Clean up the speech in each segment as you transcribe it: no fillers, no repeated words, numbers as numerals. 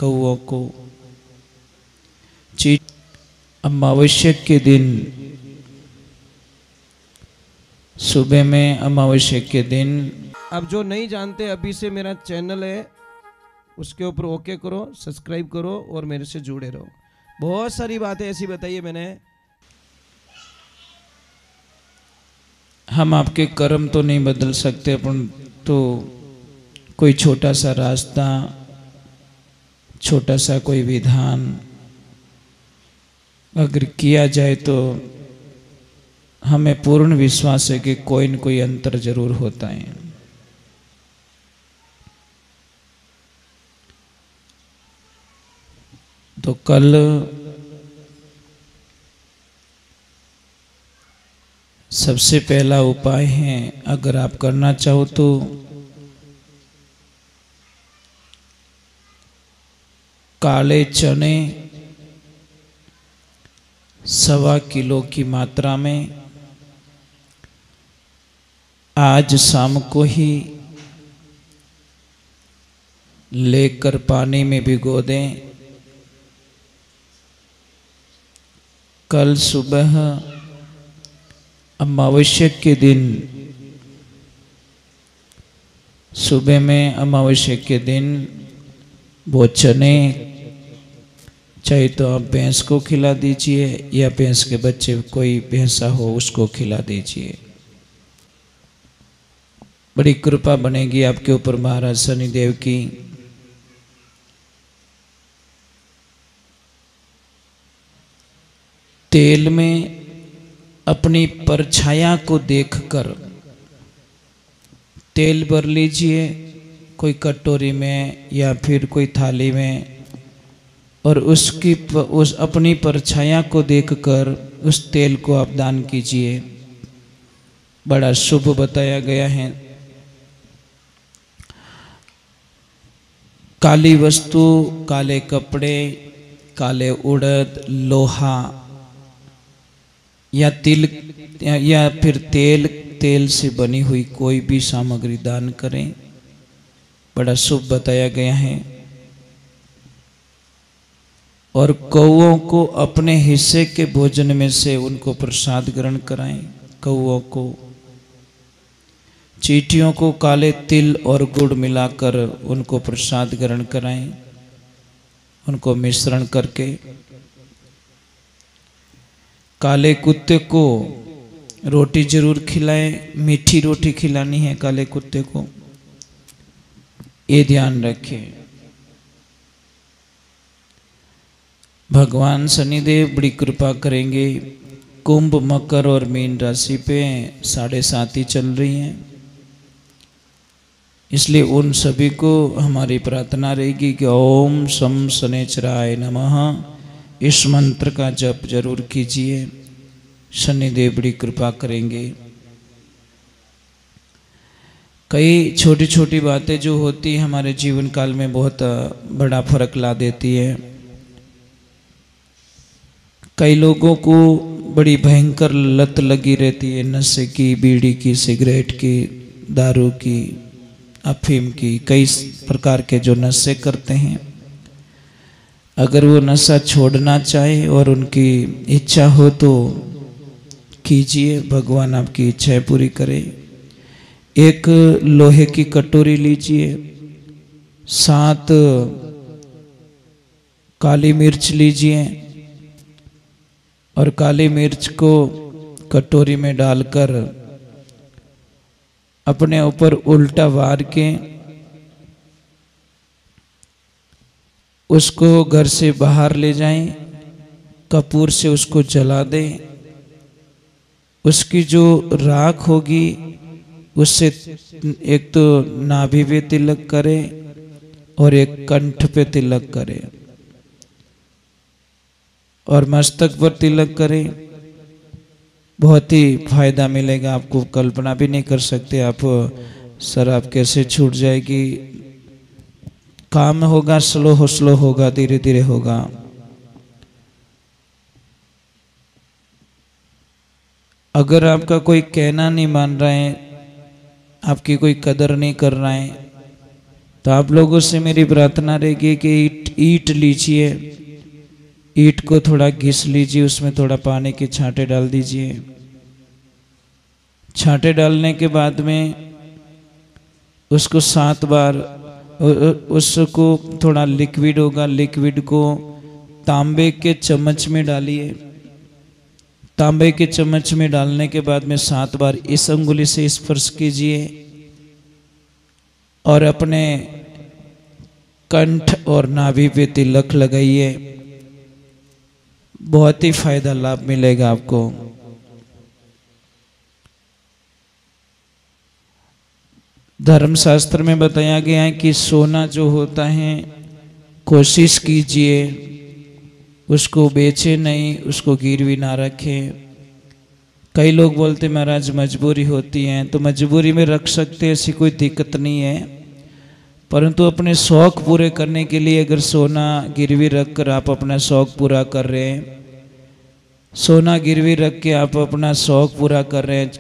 कौओं को अमावस्या के दिन, सुबह में अमावस्या के दिन। अब जो नहीं जानते अभी से मेरा चैनल है उसके ऊपर ओके करो, सब्सक्राइब करो और मेरे से जुड़े रहो। बहुत सारी बातें ऐसी बताई है मैंने। हम आपके कर्म तो नहीं बदल सकते, अपन तो कोई छोटा सा रास्ता, छोटा सा कोई विधान अगर किया जाए तो हमें पूर्ण विश्वास है कि कोई न कोई अंतर जरूर होता है। तो कल सबसे पहला उपाय है, अगर आप करना चाहो तो काले चने 1.25 किलो की मात्रा में आज शाम को ही लेकर पानी में भिगो दें। कल सुबह अमावस्या के दिन, सुबह में अमावस्या के दिन वो चने चाहे तो आप भैंस को खिला दीजिए या भैंस के बच्चे, कोई भैंसा हो उसको खिला दीजिए। बड़ी कृपा बनेगी आपके ऊपर महाराज शनिदेव की। तेल में अपनी परछाया को देखकर तेल भर लीजिए, कोई कटोरी में या फिर कोई थाली में, और उस अपनी परछाया को देखकर उस तेल को आप दान कीजिए। बड़ा शुभ बताया गया है। काली वस्तु, काले कपड़े, काले उड़द, लोहा या तिल या फिर तेल से बनी हुई कोई भी सामग्री दान करें, बड़ा शुभ बताया गया है। और कौओं को अपने हिस्से के भोजन में से उनको प्रसाद ग्रहण कराएं। कौओं को, चींटियों को काले तिल और गुड़ मिलाकर उनको प्रसाद ग्रहण कराएं, उनको मिश्रण करके। काले कुत्ते को रोटी जरूर खिलाएं, मीठी रोटी खिलानी है काले कुत्ते को, ये ध्यान रखें। भगवान शनिदेव बड़ी कृपा करेंगे। कुंभ, मकर और मीन राशि पे 7.5 चल रही हैं, इसलिए उन सभी को हमारी प्रार्थना रहेगी कि ओम शम शनैश्चराय नमः, इस मंत्र का जप जरूर कीजिए। शनिदेव बड़ी कृपा करेंगे। कई छोटी छोटी बातें जो होती है हमारे जीवन काल में बहुत बड़ा फर्क ला देती है। कई लोगों को बड़ी भयंकर लत लगी रहती है, नशे की, बीड़ी की, सिगरेट की, दारू की, अफीम की, कई प्रकार के जो नशे करते हैं। अगर वो नशा छोड़ना चाहे और उनकी इच्छा हो तो कीजिए, भगवान आपकी इच्छाएं पूरी करे। एक लोहे की कटोरी लीजिए, 7 काली मिर्च लीजिए और काली मिर्च को कटोरी में डालकर अपने ऊपर उल्टा वार के उसको घर से बाहर ले जाएं, कपूर से उसको जला दें। उसकी जो राख होगी उससे एक तो नाभि पे तिलक करें और एक कंठ पे तिलक करें और मस्तक पर तिलक करें। बहुत ही फायदा मिलेगा आपको, कल्पना भी नहीं कर सकते आप। शराब कैसे छूट जाएगी। काम होगा, स्लो होगा, धीरे धीरे होगा। अगर आपका कोई कहना नहीं मान रहा है, आपकी कोई कदर नहीं कर रहा है, तो आप लोगों से मेरी प्रार्थना रहेगी कि ईंट लीजिए, ईंट को थोड़ा घिस लीजिए, उसमें थोड़ा पानी के छांटे डाल दीजिए। छांटे डालने के बाद में उसको 7 बार, उसको थोड़ा लिक्विड होगा, लिक्विड को तांबे के चम्मच में डालिए। तांबे के चम्मच में डालने के बाद में 7 बार इस अंगुली से स्पर्श कीजिए और अपने कंठ और नाभि पे तिलक लगाइए। बहुत ही फायदा लाभ मिलेगा आपको। धर्मशास्त्र में बताया गया है कि सोना जो होता है कोशिश कीजिए उसको बेचे नहीं, उसको गिरवी ना रखें। कई लोग बोलते महाराज मजबूरी होती है, तो मजबूरी में रख सकते हैं, ऐसी कोई दिक्कत नहीं है। परंतु अपने शौक पूरे करने के लिए अगर सोना गिरवी रख कर आप अपना शौक पूरा कर रहे हैं, सोना गिरवी रख के आप अपना शौक पूरा कर रहे हैं,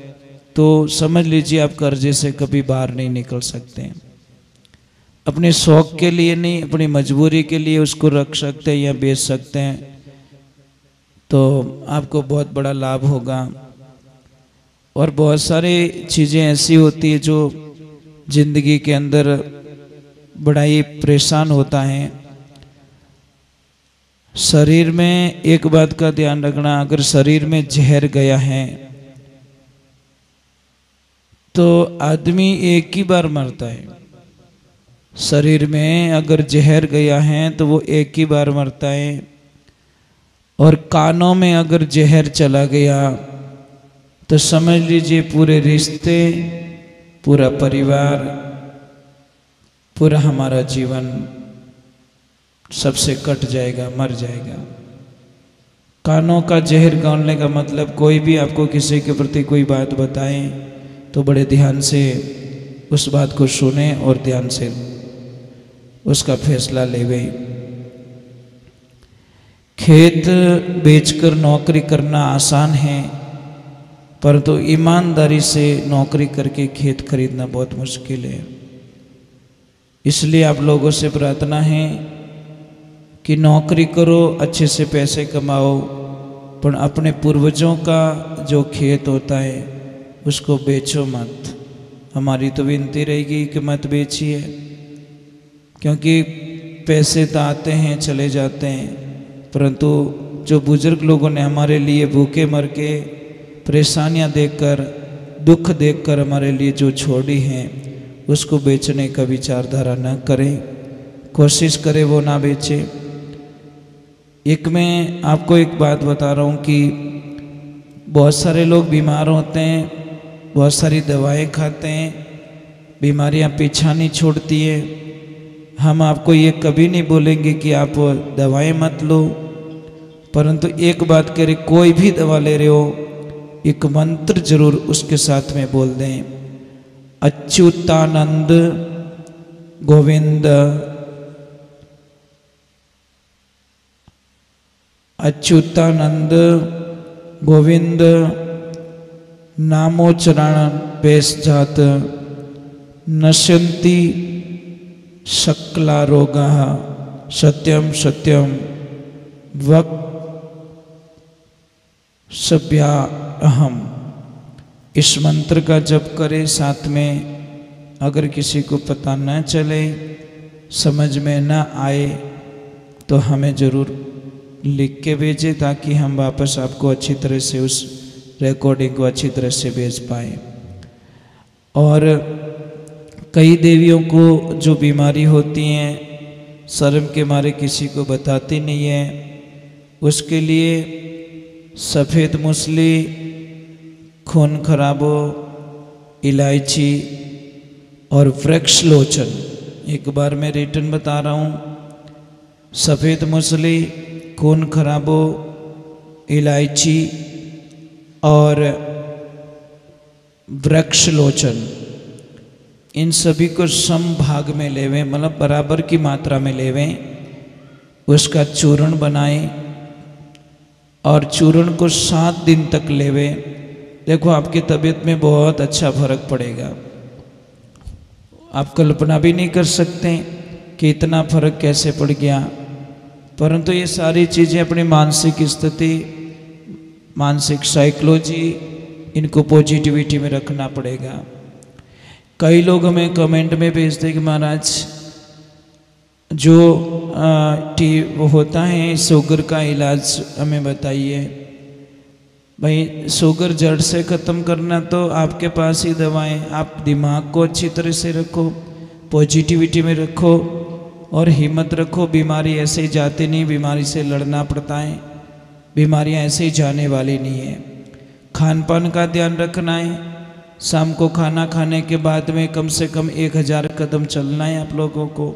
तो समझ लीजिए आप कर्जे से कभी बाहर नहीं निकल सकते। अपने शौक के लिए नहीं, अपनी मजबूरी के लिए उसको रख सकते हैं या बेच सकते हैं, तो आपको बहुत बड़ा लाभ होगा। और बहुत सारी चीज़ें ऐसी होती है जो जिंदगी के अंदर बड़ा ही परेशान होता है। शरीर में एक बात का ध्यान रखना, अगर शरीर में जहर गया है तो आदमी एक ही बार मरता है। शरीर में अगर जहर गया है तो वो एक ही बार मरता है। और कानों में अगर जहर चला गया तो समझ लीजिए पूरे रिश्ते, पूरा परिवार, पूरा हमारा जीवन सबसे कट जाएगा, मर जाएगा। कानों का जहर गालने का मतलब कोई भी आपको किसी के प्रति कोई बात बताए तो बड़े ध्यान से उस बात को सुने और ध्यान से उसका फैसला लेवे। खेत बेचकर नौकरी करना आसान है, परंतु ईमानदारी से नौकरी करके खेत खरीदना बहुत मुश्किल है। इसलिए आप लोगों से प्रार्थना है कि नौकरी करो, अच्छे से पैसे कमाओ, पर अपने पूर्वजों का जो खेत होता है उसको बेचो मत। हमारी तो विनती रहेगी कि मत बेचिए, क्योंकि पैसे तो आते हैं चले जाते हैं, परंतु जो बुजुर्ग लोगों ने हमारे लिए भूखे मर के, परेशानियां देखकर, दुख देखकर हमारे लिए जो छोड़ी हैं, उसको बेचने का विचारधारा न करें। कोशिश करें वो ना बेचे। एक मैं आपको एक बात बता रहा हूँ कि बहुत सारे लोग बीमार होते हैं, बहुत सारी दवाएं खाते हैं, बीमारियां पीछा नहीं छोड़ती है। हम आपको ये कभी नहीं बोलेंगे कि आप दवाएं मत लो, परंतु एक बात करें, कोई भी दवा ले रहे हो एक मंत्र जरूर उसके साथ में बोल दें, अच्युतानंद गोविंद, अच्युतानंद गोविंद नामोच्चारण बेस जात नश्यन्ति सकला रोगा सत्यम सत्यम वक सभ्या अहम। इस मंत्र का जप करें, साथ में अगर किसी को पता न चले, समझ में न आए, तो हमें ज़रूर लिख के भेजें ताकि हम वापस आपको अच्छी तरह से उस रिकॉर्डिंग को अच्छी तरह से भेज पाए। और कई देवियों को जो बीमारी होती हैं, शर्म के मारे किसी को बताती नहीं है, उसके लिए सफ़ेद मूसली, खून खराबो, इलायची और वृक्ष लोचन, एक बार मैं रिटर्न बता रहा हूँ, सफ़ेद मूसली, खून खराबो, इलायची और वृक्ष लोचन, इन सभी को सम भाग में लेवें, मतलब बराबर की मात्रा में लेवें, उसका चूर्ण बनाएं और चूर्ण को 7 दिन तक लेवें। देखो आपकी तबीयत में बहुत अच्छा फर्क पड़ेगा। आप कल्पना भी नहीं कर सकते कि इतना फर्क कैसे पड़ गया। परंतु ये सारी चीज़ें अपनी मानसिक स्थिति, मानसिक साइकोलॉजी, इनको पॉजिटिविटी में रखना पड़ेगा। कई लोग हमें कमेंट में भेजते हैं कि महाराज जो वो होता है शुगर का इलाज हमें बताइए। भाई शुगर जड़ से ख़त्म करना तो आपके पास ही दवाएं। आप दिमाग को अच्छी तरह से रखो, पॉजिटिविटी में रखो और हिम्मत रखो। बीमारी ऐसे ही जाती नहीं, बीमारी से लड़ना पड़ता है। बीमारियां ऐसे ही जाने वाली नहीं है। खान पान का ध्यान रखना है। शाम को खाना खाने के बाद में कम से कम 1000 कदम चलना है आप लोगों को।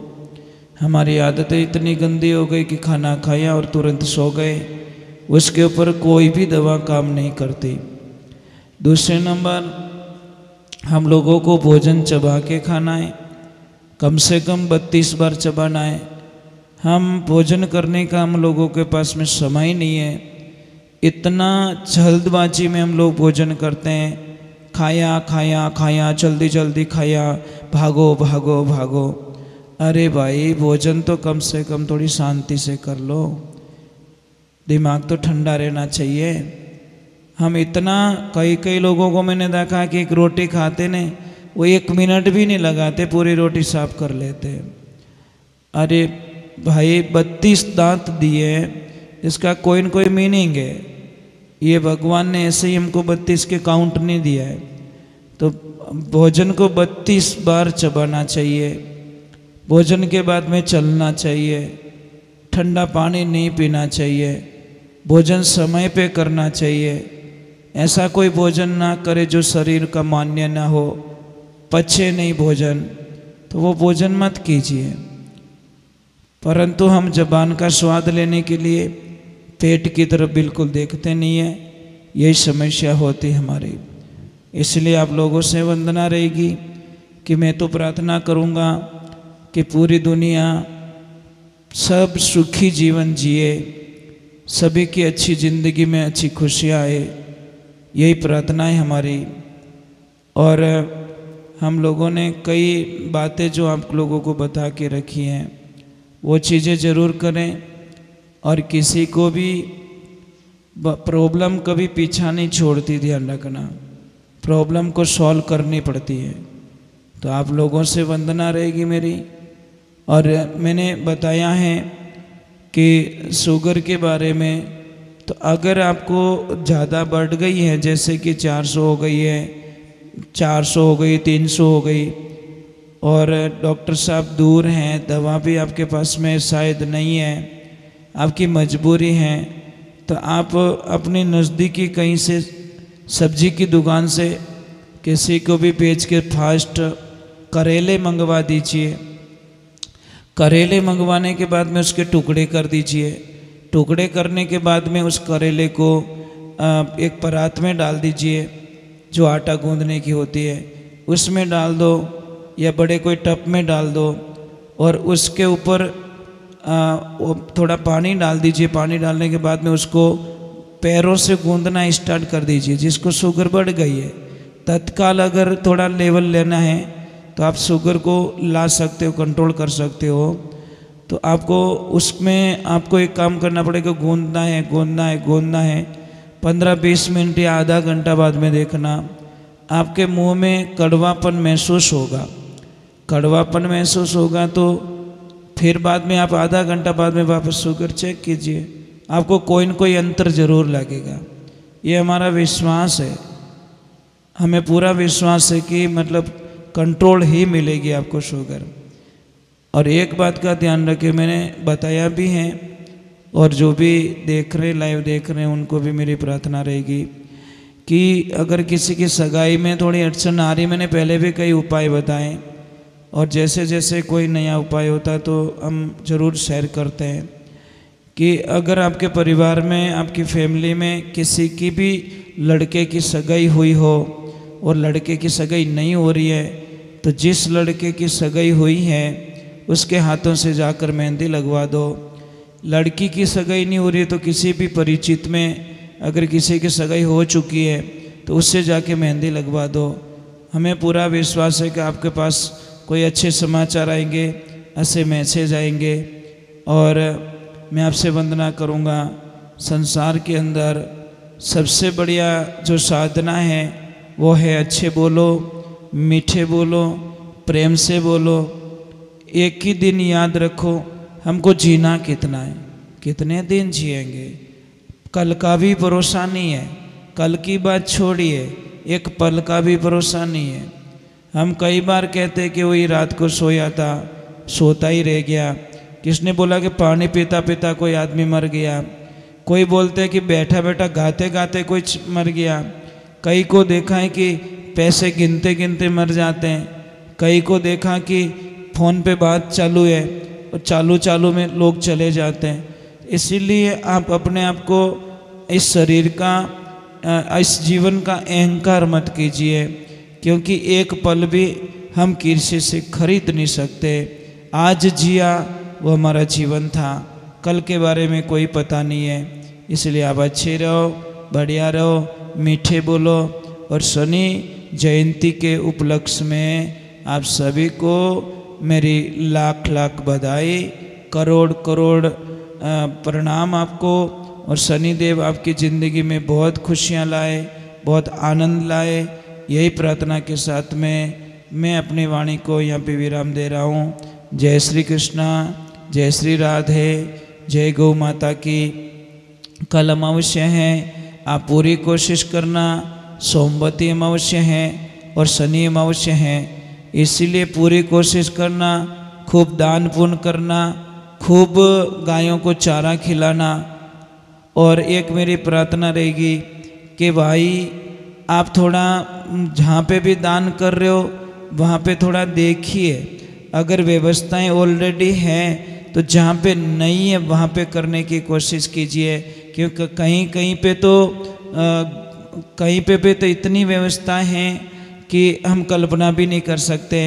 हमारी आदतें इतनी गंदी हो गई कि खाना खाया और तुरंत सो गए, उसके ऊपर कोई भी दवा काम नहीं करती। दूसरे नंबर, हम लोगों को भोजन चबा के खाना है, कम से कम 32 बार चबाना है। हम भोजन करने का हम लोगों के पास में समय नहीं है। इतना जल्दबाजी में हम लोग भोजन करते हैं, खाया खाया खाया, जल्दी जल्दी खाया, भागो भागो भागो। अरे भाई भोजन तो कम से कम थोड़ी शांति से कर लो, दिमाग तो ठंडा रहना चाहिए। हम इतना, कई लोगों को मैंने देखा कि एक रोटी खाते ने वो 1 मिनट भी नहीं लगाते, पूरी रोटी साफ कर लेते। अरे भाई 32 दांत दिए, इसका कोई न कोई मीनिंग है। ये भगवान ने ऐसे ही हमको 32 के काउंट नहीं दिया है। तो भोजन को 32 बार चबाना चाहिए, भोजन के बाद में चलना चाहिए, ठंडा पानी नहीं पीना चाहिए, भोजन समय पे करना चाहिए। ऐसा कोई भोजन ना करे जो शरीर का मान्य ना हो, पचे नहीं भोजन, तो वो भोजन मत कीजिए। परंतु हम ज़बान का स्वाद लेने के लिए पेट की तरफ बिल्कुल देखते नहीं है, यही समस्या होती हमारी। इसलिए आप लोगों से वंदना रहेगी कि मैं तो प्रार्थना करूँगा कि पूरी दुनिया सब सुखी जीवन जिए, सभी की अच्छी ज़िंदगी में अच्छी खुशियाँ आए, यही प्रार्थना है हमारी। और हम लोगों ने कई बातें जो आप लोगों को बता के रखी हैं, वो चीज़ें ज़रूर करें। और किसी को भी प्रॉब्लम कभी पीछा नहीं छोड़ती, ध्यान रखना, प्रॉब्लम को सॉल्व करनी पड़ती है। तो आप लोगों से वंदना रहेगी मेरी। और मैंने बताया है कि शुगर के बारे में, तो अगर आपको ज़्यादा बढ़ गई है, जैसे कि 400 हो गई है, 400 हो गई, 300 हो गई, और डॉक्टर साहब दूर हैं, दवा भी आपके पास में शायद नहीं है, आपकी मजबूरी है, तो आप अपनी नज़दीकी कहीं से सब्जी की दुकान से किसी को भी बेच के फास्ट करेले मंगवा दीजिए। करेले मंगवाने के बाद में उसके टुकड़े कर दीजिए। टुकड़े करने के बाद में उस करेले को एक परात में डाल दीजिए, जो आटा गूंदने की होती है, उसमें डाल दो या बड़े कोई टब में डाल दो, और उसके ऊपर थोड़ा पानी डाल दीजिए। पानी डालने के बाद में उसको पैरों से गूंदना स्टार्ट कर दीजिए। जिसको शुगर बढ़ गई है, तत्काल अगर थोड़ा लेवल लेना है तो आप शुगर को ला सकते हो, कंट्रोल कर सकते हो। तो आपको उसमें आपको एक काम करना पड़ेगा, गूंदना है गूंदना है गूंदना है। 15-20 मिनट या आधा घंटा बाद में देखना आपके मुंह में कड़वापन महसूस होगा। कड़वापन महसूस होगा तो फिर बाद में आप आधा घंटा बाद में वापस शुगर चेक कीजिए, आपको कोई न कोई अंतर जरूर लगेगा। ये हमारा विश्वास है, हमें पूरा विश्वास है कि मतलब कंट्रोल ही मिलेगी आपको शुगर। और एक बात का ध्यान रखें, मैंने बताया भी है, और जो भी देख रहे लाइव देख रहे हैं उनको भी मेरी प्रार्थना रहेगी कि अगर किसी की सगाई में थोड़ी अड़चन आ रही, मैंने पहले भी कई उपाय बताए, और जैसे जैसे कोई नया उपाय होता है तो हम ज़रूर शेयर करते हैं कि अगर आपके परिवार में, आपकी फैमिली में किसी की भी लड़के की सगाई हुई हो और लड़के की सगाई नहीं हो रही है, तो जिस लड़के की सगाई हुई है उसके हाथों से जाकर मेहंदी लगवा दो। लड़की की सगाई नहीं हो रही है तो किसी भी परिचित में अगर किसी की सगाई हो चुकी है तो उससे जाके मेहंदी लगवा दो। हमें पूरा विश्वास है कि आपके पास कोई अच्छे समाचार आएंगे, ऐसे मैसेज आएंगे। और मैं आपसे वंदना करूँगा, संसार के अंदर सबसे बढ़िया जो साधना है वो है अच्छे बोलो, मीठे बोलो, प्रेम से बोलो। एक ही दिन याद रखो, हमको जीना कितना है, कितने दिन जिएंगे, कल का भी भरोसा नहीं है। कल की बात छोड़िए, एक पल का भी भरोसा नहीं है। हम कई बार कहते कि वही रात को सोया था, सोता ही रह गया। किसने बोला कि पानी पीता पीता कोई आदमी मर गया। कोई बोलते हैं कि बैठा बैठा गाते गाते कोई मर गया। कई को देखा है कि पैसे गिनते गिनते मर जाते हैं। कई को देखा कि फ़ोन पे बात चालू है और चालू चालू में लोग चले जाते हैं। इसीलिए आप अपने आप को इस शरीर का, इस जीवन का अहंकार मत कीजिए, क्योंकि एक पल भी हम किसी से खरीद नहीं सकते। आज जिया वो हमारा जीवन था, कल के बारे में कोई पता नहीं है। इसलिए आप अच्छे रहो, बढ़िया रहो, मीठे बोलो। और शनि जयंती के उपलक्ष्य में आप सभी को मेरी लाख लाख बधाई, करोड़ करोड़ प्रणाम आपको। और शनिदेव आपकी ज़िंदगी में बहुत खुशियाँ लाए, बहुत आनंद लाए। यही प्रार्थना के साथ में मैं अपनी वाणी को यहाँ पे विराम दे रहा हूँ। जय श्री कृष्णा, जय श्री राधे, जय गौ माता की। कल अमावस्या है, आप पूरी कोशिश करना। सोमवती अमावस्या है और शनि अमावस्या है, इसीलिए पूरी कोशिश करना। खूब दान पुण्य करना, खूब गायों को चारा खिलाना। और एक मेरी प्रार्थना रहेगी कि भाई आप थोड़ा जहाँ पे भी दान कर रहे हो वहाँ पे थोड़ा देखिए। अगर व्यवस्थाएं ऑलरेडी हैं तो जहाँ पे नहीं है वहाँ पे करने की कोशिश कीजिए, क्योंकि कहीं कहीं पे तो इतनी व्यवस्था हैं कि हम कल्पना भी नहीं कर सकते।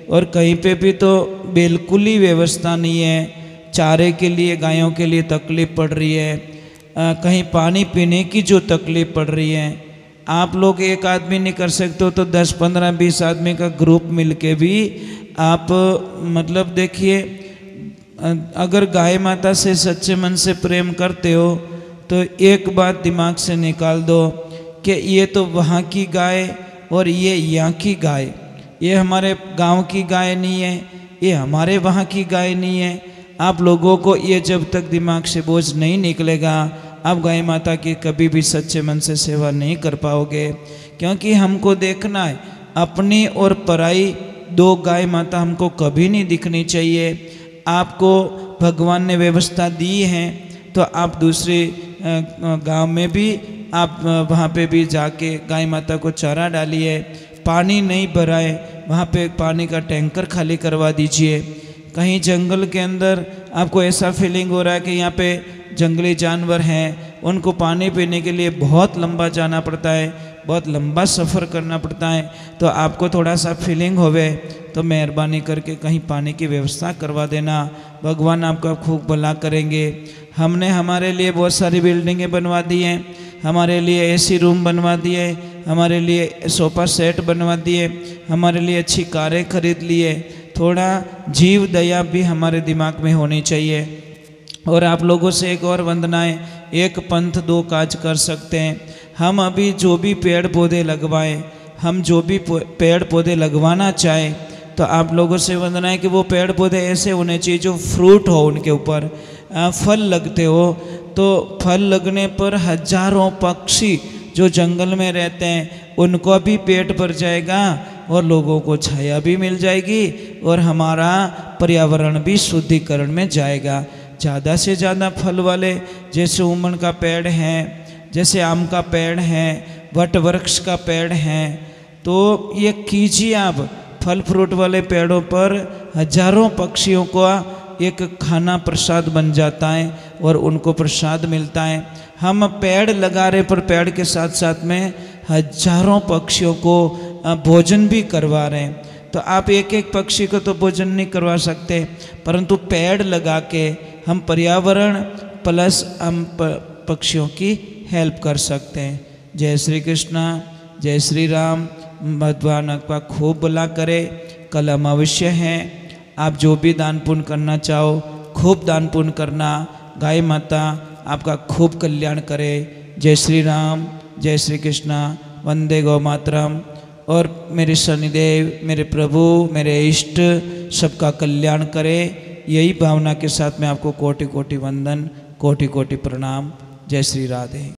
और कहीं पे भी तो बिल्कुल ही व्यवस्था नहीं है। चारे के लिए गायों के लिए तकलीफ़ पड़ रही है, कहीं पानी पीने की जो तकलीफ़ पड़ रही है। आप लोग एक आदमी नहीं कर सकते हो तो 10, 15, 20 आदमी का ग्रुप मिलके भी आप मतलब देखिए, अगर गाय माता से सच्चे मन से प्रेम करते हो तो एक बात दिमाग से निकाल दो कि ये तो वहाँ की गाय और ये यहाँ की गाय, ये हमारे गांव की गाय नहीं है, ये हमारे वहाँ की गाय नहीं है। आप लोगों को ये जब तक दिमाग से बोझ नहीं निकलेगा, आप गाय माता की कभी भी सच्चे मन से सेवा नहीं कर पाओगे। क्योंकि हमको देखना है, अपनी और पराई दो गाय माता हमको कभी नहीं दिखनी चाहिए। आपको भगवान ने व्यवस्था दी है तो आप दूसरे गांव में भी आप वहाँ पे भी जाके गाय माता को चारा डालिए। पानी नहीं भराए, वहाँ पे पानी का टैंकर खाली करवा दीजिए। कहीं जंगल के अंदर आपको ऐसा फीलिंग हो रहा है कि यहाँ पे जंगली जानवर हैं, उनको पानी पीने के लिए बहुत लंबा जाना पड़ता है, बहुत लंबा सफ़र करना पड़ता है, तो आपको थोड़ा सा फीलिंग होवे तो मेहरबानी करके कहीं पानी की व्यवस्था करवा देना। भगवान आपका खूब भला करेंगे। हमने हमारे लिए बहुत सारी बिल्डिंगें बनवा दी हैं, हमारे लिए एसी रूम बनवा दिए, हमारे लिए सोफ़ा सेट बनवा दिए, हमारे लिए अच्छी कारें खरीद लिए। थोड़ा जीव दया भी हमारे दिमाग में होनी चाहिए। और आप लोगों से एक और वंदना है, एक पंथ दो काज कर सकते हैं। हम अभी जो भी पेड़ पौधे लगवाएं, हम जो भी पेड़ पौधे लगवाना चाहें, तो आप लोगों से वंदना है कि वो पेड़ पौधे ऐसे होने चाहिए जो फ्रूट हो, उनके ऊपर फल लगते हो। तो फल लगने पर हजारों पक्षी जो जंगल में रहते हैं उनको भी पेट भर जाएगा और लोगों को छाया भी मिल जाएगी और हमारा पर्यावरण भी शुद्धिकरण में जाएगा। ज़्यादा से ज़्यादा फल वाले जैसे उमन का पेड़ है, जैसे आम का पेड़ है, वट वृक्ष का पेड़ है, तो ये कीजिए आप। फल फ्रूट वाले पेड़ों पर हजारों पक्षियों को एक खाना प्रसाद बन जाता है और उनको प्रसाद मिलता है। हम पेड़ लगा रहे पर पेड़ के साथ साथ में हजारों पक्षियों को भोजन भी करवा रहे हैं। तो आप एक एक पक्षी को तो भोजन नहीं करवा सकते, परंतु पेड़ लगा के हम पर्यावरण प्लस हम पक्षियों की हेल्प कर सकते हैं। जय श्री कृष्णा, जय श्री राम। भगवान आपका खूब भला करे, कल अमावस्या है। आप जो भी दान पुण्य करना चाहो खूब दान पुण्य करना। गाय माता आपका खूब कल्याण करे। जय श्री राम, जय श्री कृष्णा, वंदे गौ मातरम। और मेरे शनिदेव, मेरे प्रभु, मेरे इष्ट सबका कल्याण करे। यही भावना के साथ मैं आपको कोटि कोटि वंदन, कोटि कोटि प्रणाम। जय श्री राधे।